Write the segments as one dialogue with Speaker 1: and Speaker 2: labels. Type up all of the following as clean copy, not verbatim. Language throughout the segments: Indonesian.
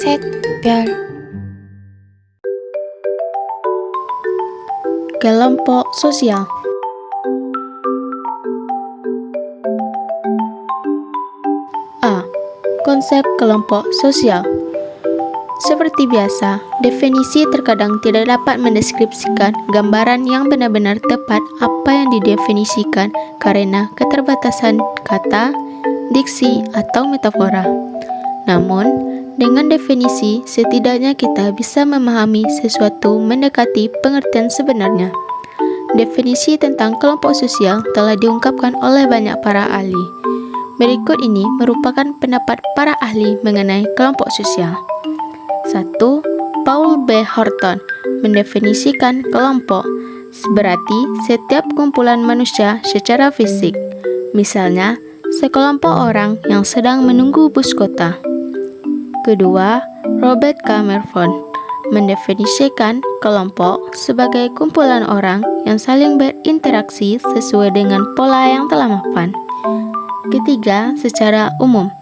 Speaker 1: Sektor kelompok sosial. A. Konsep kelompok sosial. Seperti biasa, definisi terkadang tidak dapat mendeskripsikan gambaran yang benar-benar tepat apa yang didefinisikan karena keterbatasan kata, diksi, atau metafora. Namun, dengan definisi, setidaknya kita bisa memahami sesuatu mendekati pengertian sebenarnya. Definisi tentang kelompok sosial telah diungkapkan oleh banyak para ahli. Berikut ini merupakan pendapat para ahli mengenai kelompok sosial. 1. Paul B. Horton mendefinisikan kelompok berarti setiap kumpulan manusia secara fisik. Misalnya, sekelompok orang yang sedang menunggu bus kota. Kedua, Robert K. Merton mendefinisikan kelompok sebagai kumpulan orang yang saling berinteraksi sesuai dengan pola yang telah mapan. Ketiga, secara umum,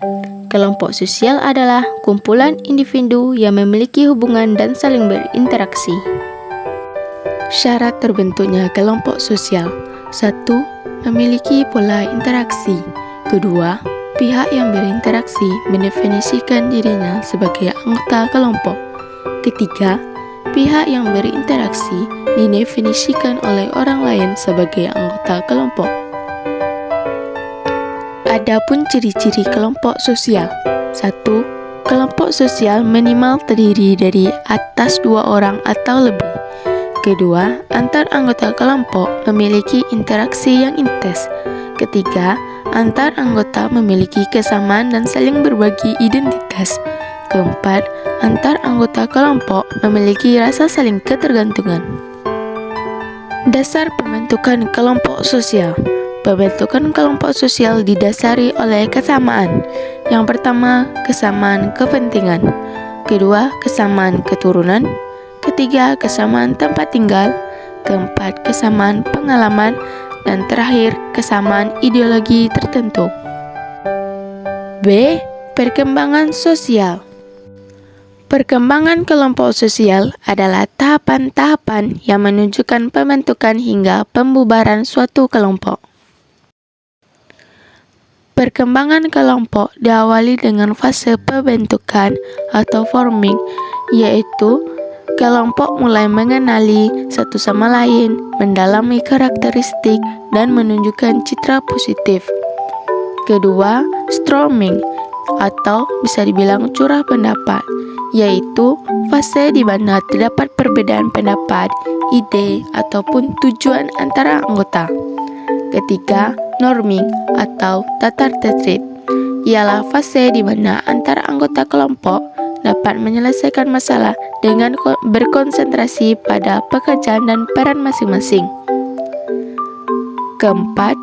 Speaker 1: kelompok sosial adalah kumpulan individu yang memiliki hubungan dan saling berinteraksi. Syarat terbentuknya kelompok sosial. 1. Memiliki pola interaksi. Kedua, pihak yang berinteraksi mendefinisikan dirinya sebagai anggota kelompok. Ketiga, pihak yang berinteraksi didefinisikan oleh orang lain sebagai anggota kelompok. Adapun ciri-ciri kelompok sosial. 1. Kelompok sosial minimal terdiri dari atas 2 orang atau lebih. Kedua, antar anggota kelompok memiliki interaksi yang intens. Ketiga, antar anggota memiliki kesamaan dan saling berbagi identitas. Keempat, antar anggota kelompok memiliki rasa saling ketergantungan. Dasar pembentukan kelompok sosial. Pembentukan kelompok sosial didasari oleh kesamaan. Yang pertama, kesamaan kepentingan. Kedua, kesamaan keturunan. Ketiga, kesamaan tempat tinggal. Keempat, kesamaan pengalaman. Dan terakhir, kesamaan ideologi tertentu. B. Perkembangan sosial. Perkembangan kelompok sosial adalah tahapan-tahapan yang menunjukkan pembentukan hingga pembubaran suatu kelompok. Perkembangan kelompok diawali dengan fase pembentukan atau forming, yaitu kelompok mulai mengenali satu sama lain, mendalami karakteristik, dan menunjukkan citra positif. Kedua, storming atau bisa dibilang curah pendapat, yaitu fase di mana terdapat perbedaan pendapat, ide, ataupun tujuan antara anggota. Ketiga, norming atau tatar tertib, ialah fase di mana antara anggota kelompok dapat menyelesaikan masalah dengan berkonsentrasi pada pekerjaan dan peran masing-masing. Keempat,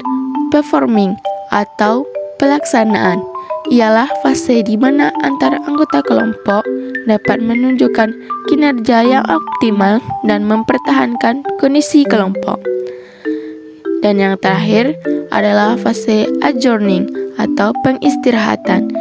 Speaker 1: performing atau pelaksanaan, ialah fase di mana antara anggota kelompok dapat menunjukkan kinerja yang optimal dan mempertahankan kondisi kelompok. Dan yang terakhir adalah fase adjourning atau pengistirahatan,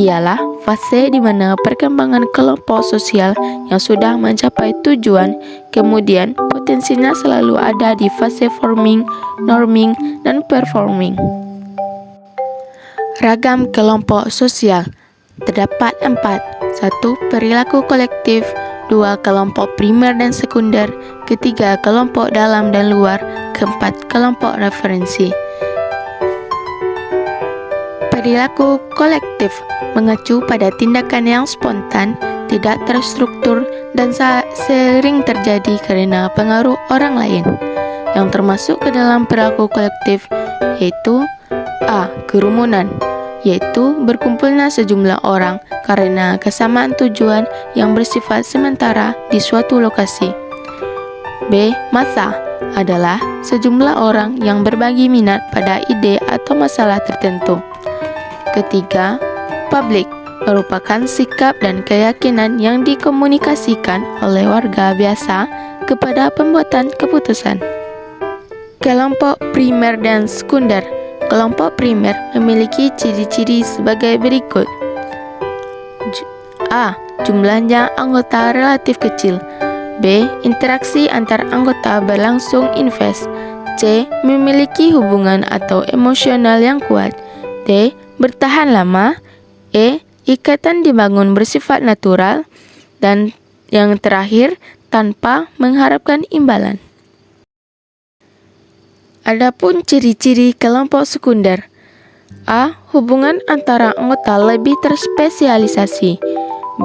Speaker 1: ialah fase di mana perkembangan kelompok sosial yang sudah mencapai tujuan, kemudian potensinya selalu ada di fase forming, norming, dan performing. Ragam kelompok sosial. Terdapat 4. 1. Perilaku kolektif. 2. Kelompok primer dan sekunder. Ketiga, kelompok dalam dan luar. Keempat, kelompok referensi. Perilaku kolektif mengacu pada tindakan yang spontan, tidak terstruktur, dan sering terjadi karena pengaruh orang lain. Yang termasuk ke dalam perilaku kolektif yaitu A. Kerumunan, yaitu berkumpulnya sejumlah orang karena kesamaan tujuan yang bersifat sementara di suatu lokasi. B. Massa adalah sejumlah orang yang berbagi minat pada ide atau masalah tertentu. Ketiga, publik merupakan sikap dan keyakinan yang dikomunikasikan oleh warga biasa kepada pembuatan keputusan. Kelompok primer dan sekunder. Kelompok primer memiliki ciri-ciri sebagai berikut. A. Jumlahnya anggota relatif kecil. B. Interaksi antar anggota berlangsung invers. C. Memiliki hubungan atau emosional yang kuat. D. Bertahan lama. E. Ikatan dibangun bersifat natural. Dan yang terakhir, tanpa mengharapkan imbalan. Adapun ciri-ciri kelompok sekunder. A. Hubungan antara anggota lebih terspesialisasi.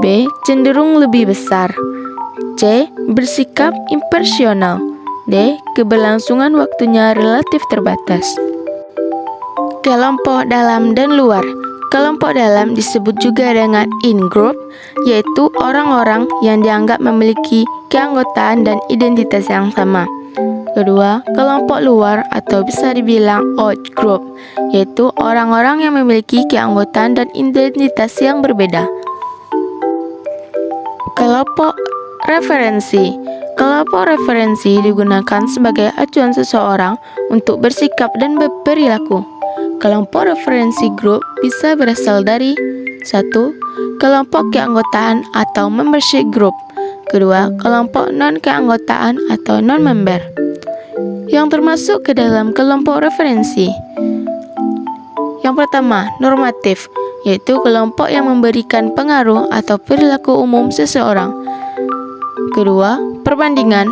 Speaker 1: B. Cenderung lebih besar. C. Bersikap impersonal. D. Keberlangsungan waktunya relatif terbatas. Kelompok dalam dan luar. Kelompok dalam disebut juga dengan in-group, yaitu orang-orang yang dianggap memiliki keanggotaan dan identitas yang sama. Kedua, kelompok luar atau bisa dibilang out-group, yaitu orang-orang yang memiliki keanggotaan dan identitas yang berbeda. Kelompok referensi. Kelompok referensi digunakan sebagai acuan seseorang untuk bersikap dan berperilaku. Kelompok referensi grup bisa berasal dari 1. Kelompok keanggotaan atau membership group. Kedua, kelompok non-keanggotaan atau non-member yang termasuk ke dalam kelompok referensi. Yang pertama, normatif, yaitu kelompok yang memberikan pengaruh atau perilaku umum seseorang. Kedua, perbandingan,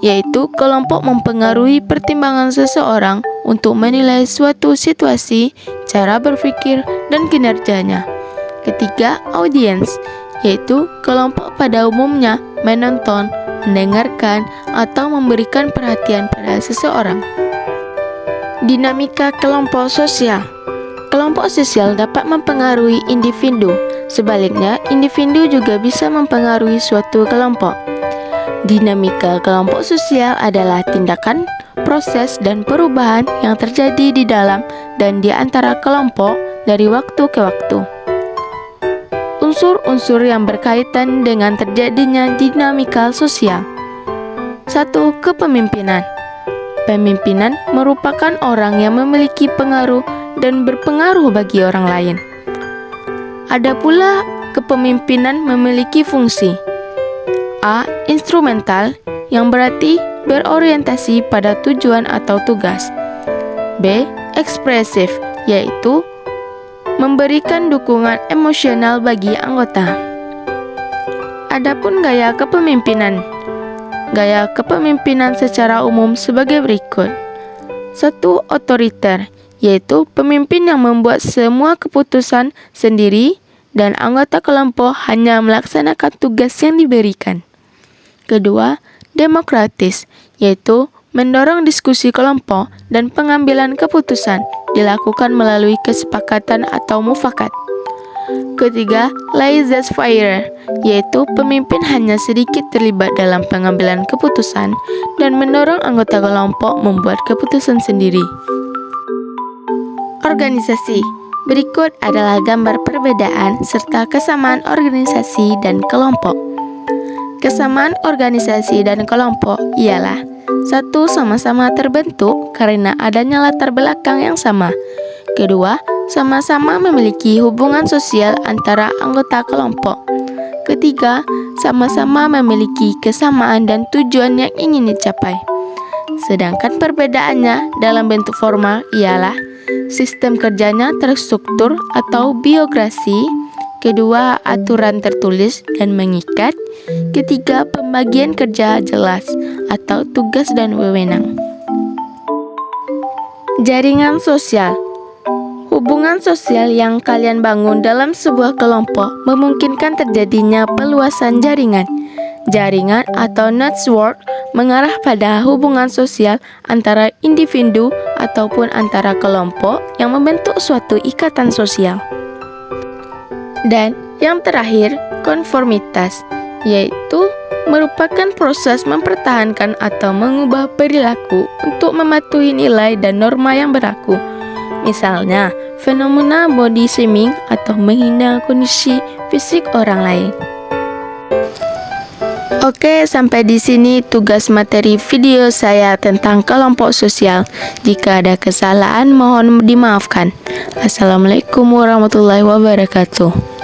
Speaker 1: yaitu kelompok mempengaruhi pertimbangan seseorang untuk menilai suatu situasi, cara berpikir, dan kinerjanya. Ketiga, audiens, yaitu kelompok pada umumnya menonton, mendengarkan, atau memberikan perhatian pada seseorang. Dinamika kelompok sosial. Kelompok sosial dapat mempengaruhi individu. Sebaliknya, individu juga bisa mempengaruhi suatu kelompok. Dinamika kelompok sosial adalah tindakan, proses, dan perubahan yang terjadi di dalam dan di antara kelompok dari waktu ke waktu. Unsur-unsur yang berkaitan dengan terjadinya dinamika sosial. 1. Kepemimpinan. Pemimpinan merupakan orang yang memiliki pengaruh dan berpengaruh bagi orang lain. Ada pula kepemimpinan memiliki fungsi. A. Instrumental, yang berarti berorientasi pada tujuan atau tugas. B. Ekspresif, yaitu memberikan dukungan emosional bagi anggota. Adapun gaya kepemimpinan. Gaya kepemimpinan secara umum sebagai berikut. 1. Otoriter, yaitu pemimpin yang membuat semua keputusan sendiri dan anggota kelompok hanya melaksanakan tugas yang diberikan. Kedua, demokratis, yaitu mendorong diskusi kelompok dan pengambilan keputusan dilakukan melalui kesepakatan atau mufakat. Ketiga, laissez-faire, yaitu pemimpin hanya sedikit terlibat dalam pengambilan keputusan dan mendorong anggota kelompok membuat keputusan sendiri. Organisasi. Berikut adalah gambar perbedaan serta kesamaan organisasi dan kelompok. Kesamaan organisasi dan kelompok ialah: 1. Sama-sama terbentuk karena adanya latar belakang yang sama. Kedua, sama-sama memiliki hubungan sosial antara anggota kelompok. Ketiga, sama-sama memiliki kesamaan dan tujuan yang ingin dicapai. Sedangkan perbedaannya dalam bentuk formal ialah: sistem kerjanya terstruktur atau biokrasi. Kedua, aturan tertulis dan mengikat. Ketiga, pembagian kerja jelas atau tugas dan wewenang. Jaringan sosial. Hubungan sosial yang kalian bangun dalam sebuah kelompok memungkinkan terjadinya peluasan jaringan. Jaringan atau network mengarah pada hubungan sosial antara individu ataupun antara kelompok yang membentuk suatu ikatan sosial. Dan yang terakhir, konformitas, yaitu merupakan proses mempertahankan atau mengubah perilaku untuk mematuhi nilai dan norma yang berlaku. Misalnya, fenomena body shaming atau menghina kondisi fisik orang lain. Oke, sampai di sini tugas materi video saya tentang kelompok sosial. Jika ada kesalahan, mohon dimaafkan. Assalamualaikum warahmatullahi wabarakatuh.